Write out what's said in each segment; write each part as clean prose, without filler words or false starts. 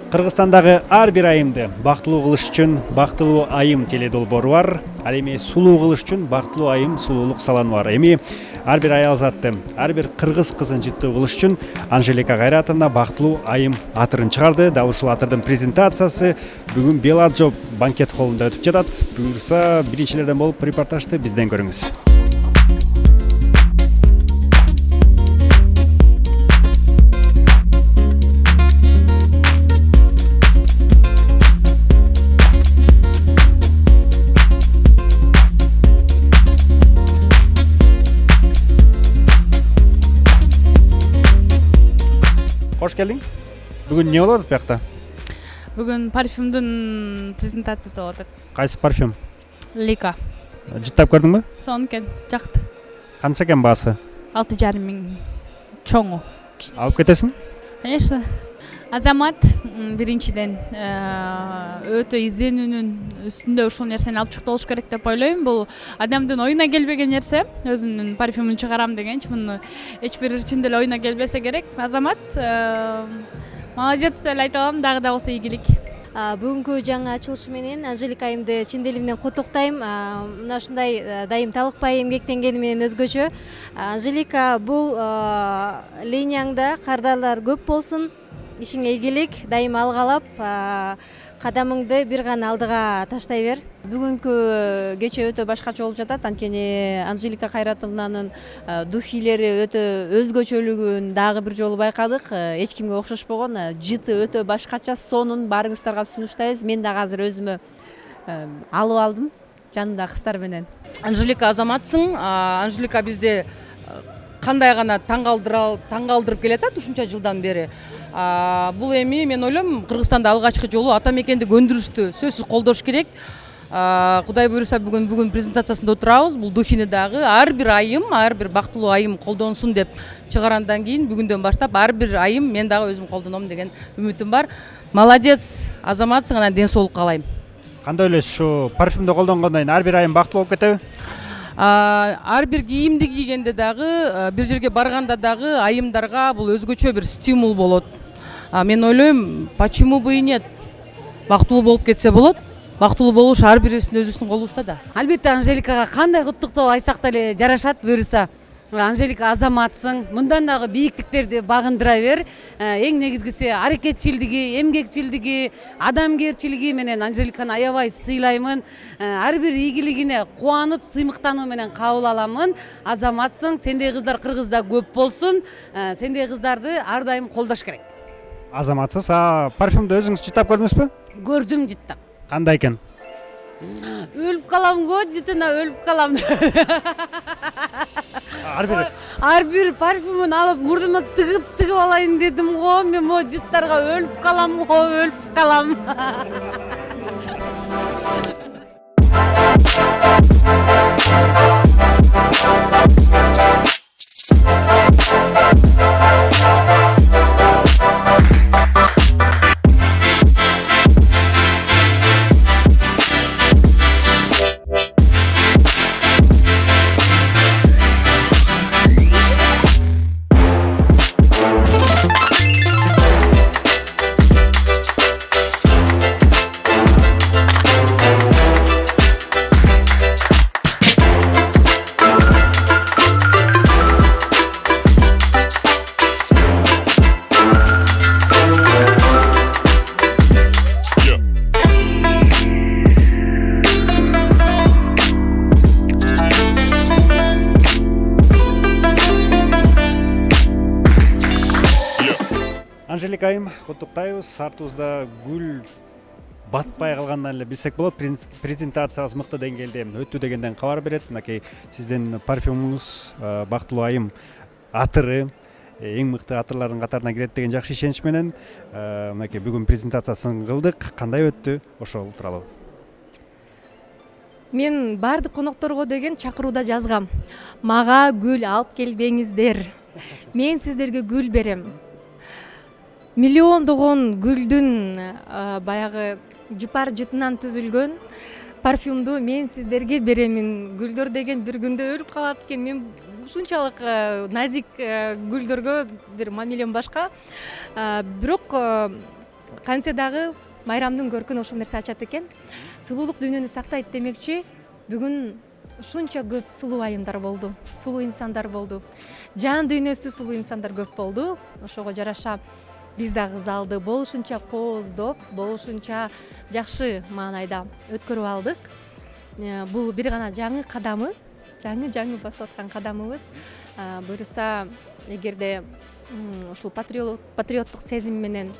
Кыргызстандагы ар бир айымды бактылуу кылыш үчүн бактылуу айым теледолбоору бар. Ал эми сулуу кылыш үчүн бактылуу айым сулуулук салону бар. Эми ар бир аял затты, ар бир кыргыз кызын жыттуу кылыш үчүн Анжелика Кайратовна бактылуу айым атырын чыгарды. Дал ушул атырдын презентациясы бүгүн Беладжо банкет холлунда өтүп жатат. Буюрса биринчилерден болуп репортажды бизден көрүңүз. Hoş geldin. Bugün ne olur buyakta? Бүгүн парфюмдун презентациясы болот. Кайсы парфюм? Лика. Жыттап көрдүңбү? Сонкен жакты. Канча экен баасы? 6,5 миң. Чоңу. Алып кетесиң? Конечно. Азамат биринчиден өтө изденүүнүн үстүндө ушул нерсени алып чыкты болуш керек деп ойлойм. Бул адамдын оюна келбеген нерсе. Өзүнүн парфюмун чыгарам дегенчи муну эч бир чын деле оюна келбесе керек. Азамат молодец деп эле айта алам, дагы да болсо ийгилик. Бүгүнкү жаңы ачылышы менен Анжелика айымды чын диливимден куттуктайм. Мына ушундай дайым талыкпай эмгектенгени менен өзгөчө. Анжелика, бул линияңда кардарлар көп болсун. Ишиңе ийгилик, дайым алгалап, кадамыңды бир гана алдыга таштай бер. Бүгүнкү кече өтө башкача болуп жатат. Анткени Анжелика Кайратовнанын духилери өтө өзгөчөлүгүн дагы бир жолу байкадык. Эч кимге окшошпогон, жыты өтө башкача, сонун баарыңыздарга сунуштайбыз. Мен дагы азыр өзүмө алып алдым жанымда кыздар менен. Анжелика азаматсың. Анжелика бизде кандай гана таң калтырып келатат ушунча жылдан бери. Бул эми мен ойлойм Кыргызстанда алгачкы жолу ата мекендик өндүрүштү сөзсүз колдош керек. Кудай буйруса бүгүн презентациясында отурабыз. Бул духини дагы ар бир айым, ар бир бактылуу айым колдонсун деп чыгарандан кийин бүгүндөн баштап ар бир айым мен дагы өзүм колдоном деген үмүтүм бар. Молодец, азаматсың, анан ден соолук каалайм. Кандай ойлойсуз, ушу парфюмду колдонгондон кийин ар бир айым бактылуу болуп кетеби? Ар бир кийимди кийгенде дагы, бир жерге барганда дагы айымдарга бул өзгөчө бир стимул болот. Мен ойлойм, почему бы и нет? Бактылуу болуп кетсе болот. Бактылуу болуш ар бирибиздин өзүбүздүн колубузда да. Албетте Анжеликага кандай куттуктоо айтсак деле жарашат буюрса. Анжелика азаматсың, мындан дагы бийиктиктерди багындыра бер. Эң негизгиси аракетчилдиги, эмгекчилдиги, адамгерчилиги менен Анжеликаны аябай сыйлаймын. Ар бир ийгилигине кубанып, сыймыктануу менен кабыл аламын. Азаматсың, сендей кыздар Кыргызда көп болсун. Сендей кыздарды ар дайым колдош керек. Азаматсыз, парфюмду өзүңүз жыттап көрдүңүзбү? Көрдүм жыттап. Кандай экен? Өлүп калам го, жытына өлүп калам. Ар бир парфюмун алып мурдума тыгып алайын дедим го, мен могу жыттарга өлүп калам го, өлүп калам. Анжелика айым, куттуктайбыз. Артыбызда гүл батпай калгандан эле билсек болот. Презентацияңыз мыкты деңгээлде өттү дегенден кабар берет. Мынакей сиздин парфюмуңуз бактылуу айым атыры эң мыкты атырлардын катарына кирет деген жакшы ишенич менен мынакей бүгүн презентациясын кылдык. Кандай өттү? Ошол тууралуу. Мен бардык конокторго деген чакырууда жазгам. Мага гүл алып келбеңиздер. Мен сиздерге гүл берем. Миллиондогон гүлдүн баягы жыпар жытынан түзүлгөн парфюмду мен сиздерге беремин. Гүлдөр деген бир күндө өлүп калат экен. Мен ушунчалык назик гүлдөргө бир мамилем башка. Бирок кантсе дагы майрамдын көркүн ошол нерсе ачат экен. Сулуулук дүйнөнү сактайт демекчи, бүгүн ушунча көп сулуу айымдар болду, сулуу инсандар болду. Жан дүйнөсү сулуу инсандар көп болду. Ошого жараша биз дагы залды болушунча кооздоп, болушунча жакшы маанайда өткөрүп алдык. Бул бир гана жаңы кадамы, жаңы басып аткан кадамыбыз. Буюрса, эгерде ушул патриоттук сезим менен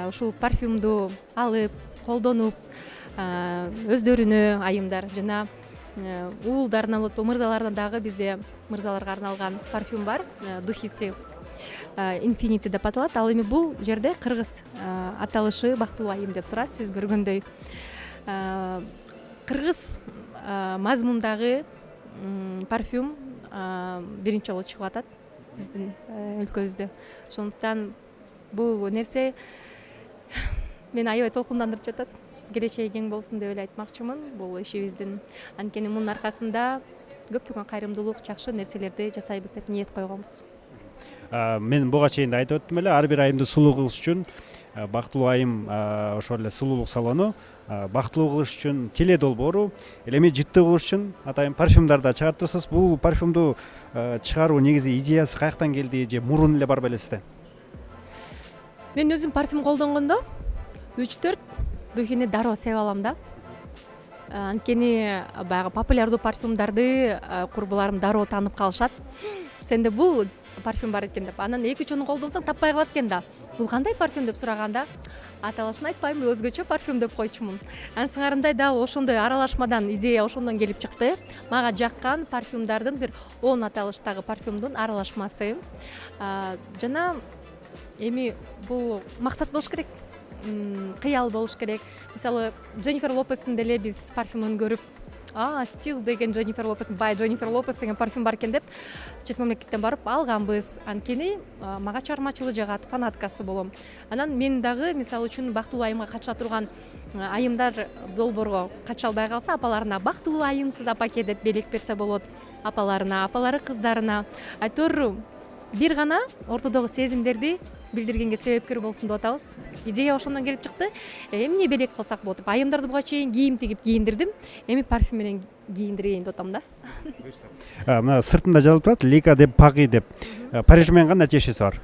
ушул парфюмду алып, колдонуп, өздөрүнө айымдар жана уулдарына болот, мырзаларына дагы бизде мырзаларга арналган парфюм бар, духиси Infinity деп аталат. Ал эми бул жерде кыргыз аталышы бактылуу айым деп турат, сиз көргөндөй. Кыргыз мазмундагы парфюм биринчи жолу чыгып атат биздин өлкөбүздө. Ошондуктан бул нерсе мени аябай толкундандырып жатат. Келечеги кең болсун деп эле айтмакчымын. Бул ишибиздин анткени мунун аркасында көптөгөн кайрымдуулук, жакшы нерселерди жасайбыз деп ниет койгонбуз. Мен буга чейин да айтып өттүм эле, ар бир айымды сулуу кылыш үчүн бактылуу айым ошол эле сулуулук салону, бактылуу кылыш үчүн теле долбоору, эми жыттуу кылыш үчүн атайын парфюмдарды чыгарып турасыз. Бул парфюмду чыгаруу негизи идеясы каяктан келди же мурун эле бар белесизби? Мен өзүм парфюм колдонгондо 3-4 духини дароо себе алам да. Анткени баягы популярдуу парфюмдарды курбуларым дароо таанып калышат. Сенде бул парфюм бар экен деп. Анан 2-3 колдонсоң таппай калат экен да. Бул кандай парфюм деп сураганда, аталышын айтпайм, өзгөчө парфюм деп койчумун. Ансыңарындай да ошондой аралашмадан идея ошондон келип чыкты. Мага жаккан парфюмдардын бир 10 аталыштагы парфюмдун аралашмасы. Жана эми бул максат болуш керек. Кыял болуш керек. Мисалы, Дженнифер Лопестин деле биз парфюмун көрүп, стил деген Дженнифер Лопестин, бай Дженнифер Лопес деген парфюм бар экен деп чет мамлекеттен барып алганбыз. Анткени мага чыгармачылыгы жагат, фанаткасы болом. Анан мен дагы мисалы үчүн бактылуу айымга катыша турган айымдар долбоорго катыша албай калса, апаларына бактылуу айымсыз апаке деп белек берсе болот. Апаларына, апалары кыздарына айтор бир гана ортодогу сезимдерди билдиргенге себепкер болсун деп атабыз. Идея ошондон келип чыкты. Эмне белек кылсак болот деп. Айымдарды буга чейин кийим тигип кийиндирдим. Эми парфюм менен кийиндирейин деп атам да. Мына сыртында жазылып турат, Лика деп Паги деп. Париж менен кандай тиешеси бар?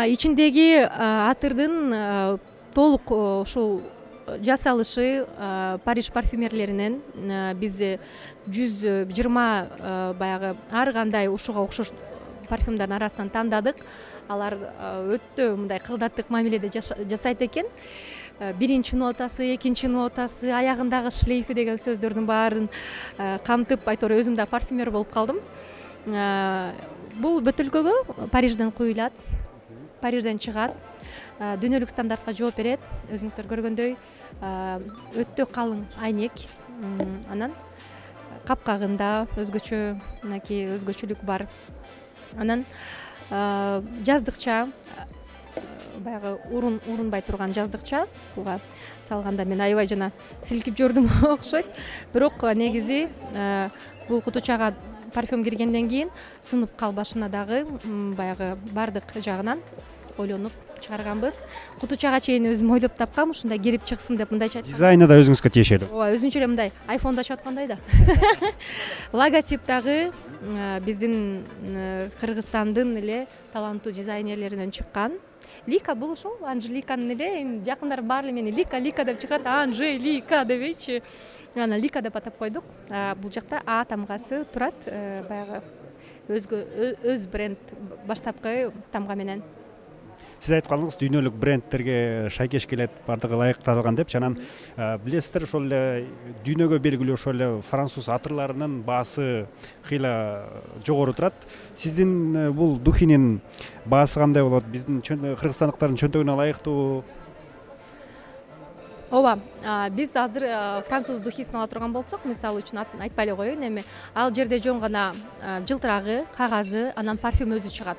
Ичиндеги атырдын толук ушул жасалышы Париж парфюмерлеринен биз 120 баягы ар кандай ушуга окшош парфюмдардын арасынан тандадык. Алар өтө мындай кылдаттык мамиледе жасайт экен. Биринчи нотасы, экинчи нотасы, аягындагы шлейфи деген сөздөрдүн баарын камтып, айтор өзүм да парфюмер болуп калдым. Бул бөтөлкөгө Парижден куюлат, Парижден чыгат, дүйнөлүк стандартка жооп берет. Өзүңүздөр көргөндөй өтө калың айнек, анан капкагында өзгөчө, мынакей өзгөчөлүк бар. Анан жаздыкча баягы урунбай турган жаздыкча буга салганда мен аябай жана силкип жибердим окшойт. Бирок негизи бул кутучага парфюм киргенден кийин сынып калбашына дагы баягы бардык жагынан ойлонуп чыгарганбыз. Кутучага чейин өзүм ойлоп тапкам, ушундай кирип чыксын деп мындайча. Дизайны да өзүңүзгө тиешелүү. Ооба, өзүнчө эле мындай айфондо чыгып аткандай да. Логотип дагы биздин Кыргызстандын эле таланттуу дизайнерлеринен чыккан. Лика бул ошол Анжеликанын эле жакындар баары мени Лика деп чыгат, Анжелика дебейчи. Аны Лика деп атап койдук. Бул жакта А тамгасы турат, баягы өз бренд баштапкы тамга менен. Сиз айтып калдыңыз, дүйнөлүк брендтерге шайкеш келет, бардыгы ылайыкталган деп. Жанан билесиздер, ошол эле дүйнөгө белгилүү ошол эле француз атырларынын баасы кыйла жогору турат. Сиздин бул духинин баасы кандай болот? Биздин кыргызстандыктардын чөнтөгүнө ылайыктуу? Ооба, биз азыр француз духисын ала турган болсок, мисалы үчүн айтпай эле коеюн, эми ал жерде жөн гана жылтырагы, кагазы, анан парфюм өзү чыгат.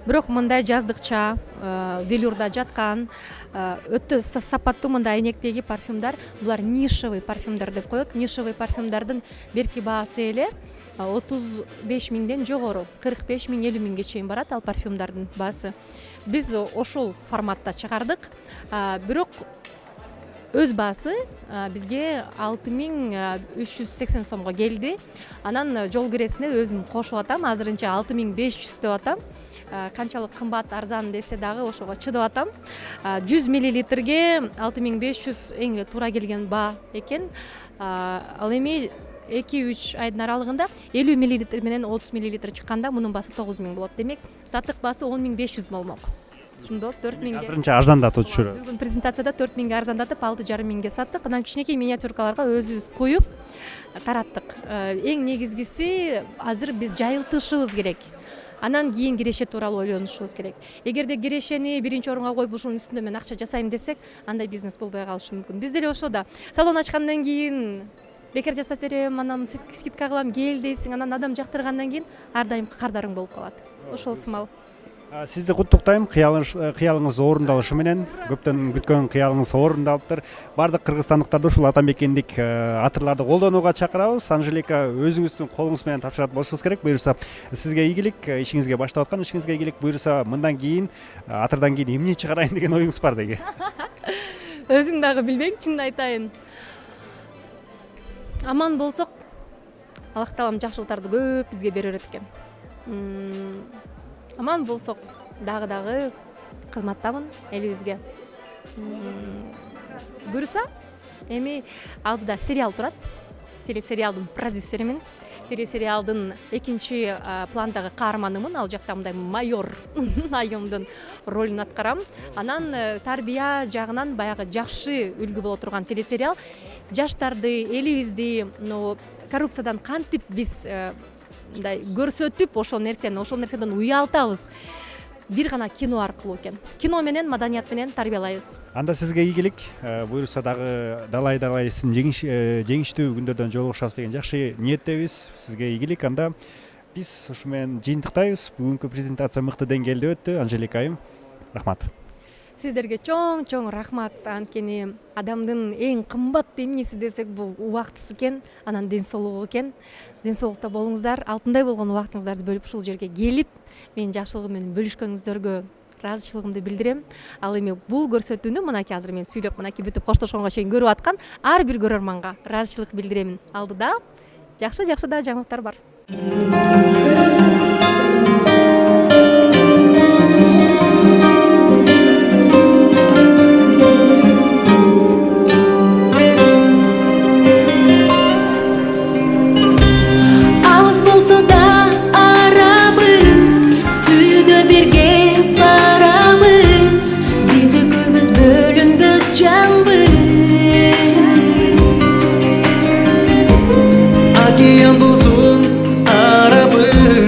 Бирок мындай жаздыкча, велюрда жаткан, өтө сапаттуу мындай айнектеги парфюмдар, булар нишевый парфюмдар деп коет. Нишевый парфюмдардын берки баасы эле 35.000ден жогору 45.000 50.000ге чейин барат ал парфюмдардын баасы. Биз ошол форматта чыгардык. Бирок өз баасы бизге 6.380 сомго келди. Анан жол киресине өзүм кошуп атам. Азырынча 6.500 деп атам. Канчалык кымбат арзан десе дагы ошого чыдап атам. 100 миллилитрге 6.500 эң эле туура келген баа экен. Ал эми 2-3 айдын аралыгында 50 миллилитр менен 30 миллилитр чыкканда мунун баасы 9.000 болот. Демек, сатык баасы 10.500 болмок. Ошондо 4.000ге. Азырынча арзандатып жүрөт. Бүгүн презентацияда 4.000ге арзандатып 6.500ге саттык. Анан кичинекей миниатюркаларга өзүбүз коюп тараттык. Эң негизгиси азыр биз жайылтышыбыз керек. Анан кийин киреше тууралуу ойлонушубуз керек. Эгерде кирешени биринчи орунга коюп ушунун үстүндө мен акча жасайм десек, андай бизнес болбой калышы мүмкүн. Биз деле ошо да салон ачкандан кийин бекер жасап берем, анан скидка кылам, кел дейсиң, анан адам жактыргандан кийин ар дайым кардарың болуп калат. Ошол сымал. Сизди куттуктайм, кыялыңыз орундалышы менен. Көптөн күткөн кыялыңыз орундалыптыр. Бардык кыргызстандыктарды ушул атамекендик атырларды колдонууга чакырабыз. Анжелика, өзүңүздүн колуңуз менен тапшырат болушуңуз керек. Буюрса, сизге ийгилик, ишиңизге баштап аткан ишиңизге ийгилик. Буюрса, мындан кийин атырдан кийин эмне чыгарайын деген оюңуз бар деги. Өзүм дагы билбейм, чынын айтайын. Аман болсок, Аллах таалам жакшылыктарды көп бизге бере берет экен. Аман болсок, дагы кызматтамын элибизге. Буюрса, эми алдыда сериал турат. Телесериалдын продюсеримин. Телесериалдын экинчи пландагы каарманымын. Ал жакта мындай майор айымдын ролун аткарам. Анан тарбия жагынан баягы жакшы үлгү боло турган телесериал. Жаштарды, элибизди коррупциядан кантип биз мындай көрсөтүп ошол нерседен уялтабыз. Бир гана кино аркылуу экен. Кино менен, маданият менен тарбиялайбыз. Анда сизге ийгилик, буюрса дагы далай-далайсын жеңиштүү күндөрдөн жолугушабыз деген жакшы ниеттебиз. Сизге ийгилик. Анда биз ушу менен жыйынтыктайбыз. Бүгүнкү презентация мыкты деңгээлде өттү. Анжелика айым, рахмат. Сиздерге чоң рахмат. Анткени адамдын эң кымбат эмнеси десек бул убактысы экен, анан ден соолугу экен. Ден соолукта болуңуздар, алтындай болгон убактыңыздарды бөлүп ушул жерге келип, менин жакшылыгым менен бөлүшкөнүңүздөргө ыраазычылыгымды билдирем. Ал эми бул көрсөтүүнү мынакей азыр мен сүйлөп, мынакей бүтүп коштошконго чейин көрүп аткан ар бир көрөрманга ыраазычылык билдиремин. Алдыда жакшы да жаңылыктар бар. Океан болсун арабыз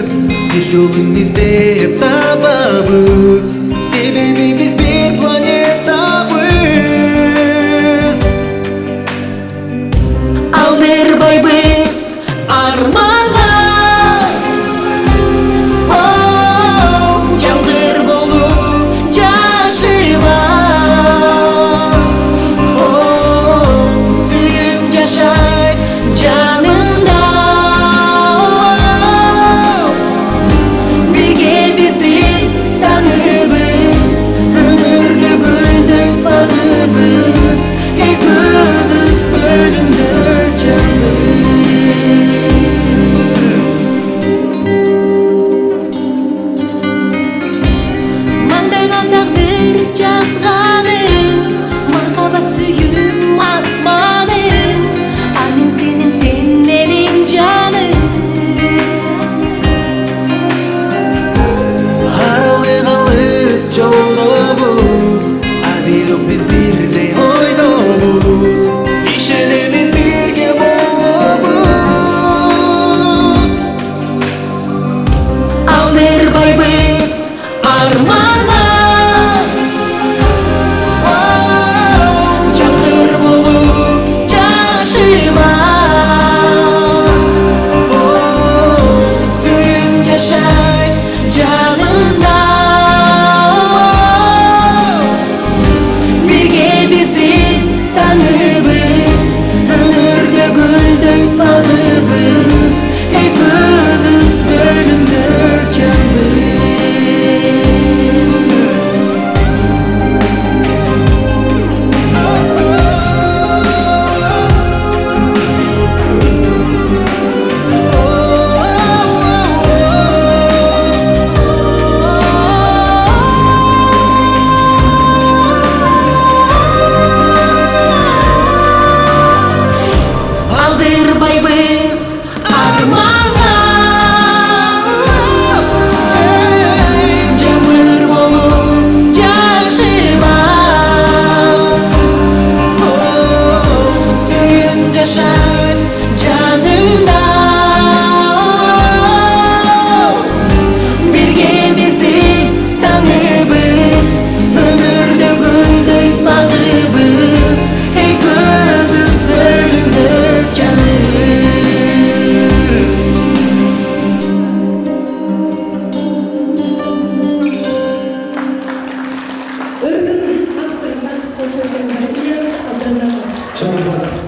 Сонун